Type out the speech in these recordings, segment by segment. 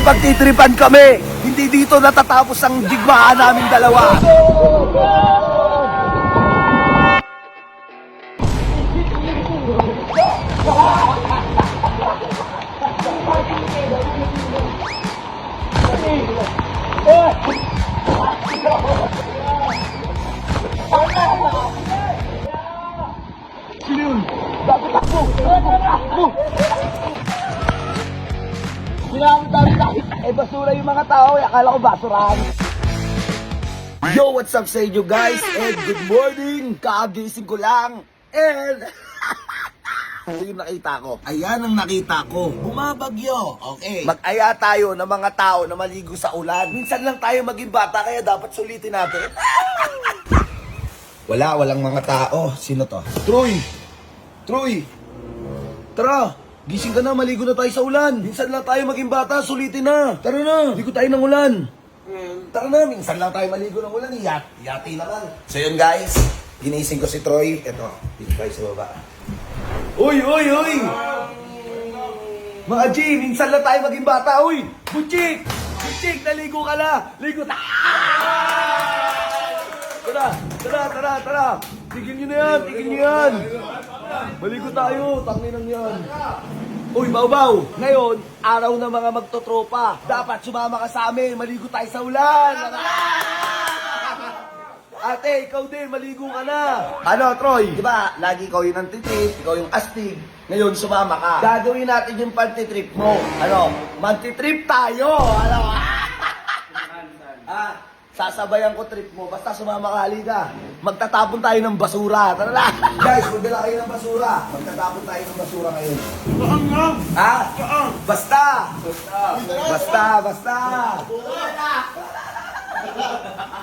pagtitripan kami. Hindi dito natatapos ang digmaan naming dalawa. Basura yung mga tao, akala ko basurahan. Yo, what's up sa inyo guys? And good morning! Kagising ko lang. And ito yung nakita ko. Ayan ang nakita ko. Bumabagyo. Okay. Mag-aya tayo ng mga tao na maligo sa ulan. Minsan lang tayo maging bata, kaya dapat sulitin natin. Walang mga tao. Sino to? Troy! Tara! Gising ka na, maligo na tayo sa ulan. Minsan lang tayo maging bata, sulitin na. Tara na, ligo tayo ng ulan. Tara na, minsan lang tayo maligo ng ulan. Yati naman. So yun guys, ginising ko si Troy. Eto, dito tayo sa baba. Uy! Mga G, minsan lang tayo maging bata. Uy! Butchik, naligo ka na. Ligo tayo. Tara. Tigil nyo na yan. Maligo tayo, tanginang yan. Uy, Bawbaw, ngayon, araw na mga magtotropa. Dapat sumama ka sa amin, maligo tayo sa ulan. Ate, ikaw din, maligo ka na. Ano, Troy? Diba, lagi ikaw yung antitrip, ikaw yung astig. Ngayon, sumama ka. Gagawin natin yung pantitrip mo. Ano, mantitrip tayo. Ano? Sasabayan ko trip mo. Basta sumama ka, halika. Magtatapon tayo ng basura. Tara na. Guys, magdala kayo ng basura. Magtatapon tayo ng basura ngayon. Basta.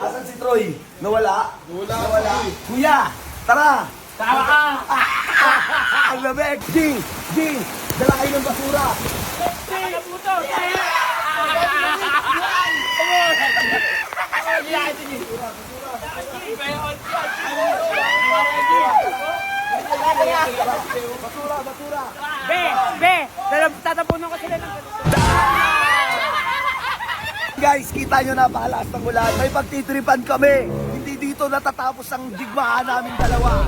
Asan si Troy? Nawala. Kuya, tara. Tama ka. Ang lamig. Jing. Dala kayo ng basura. Basura. Tatapunan ko sila ng Guys, kita nyo na palaas ng ulan. May pagtitripan kami. Hindi dito natatapos ang digmaan naming dalawa.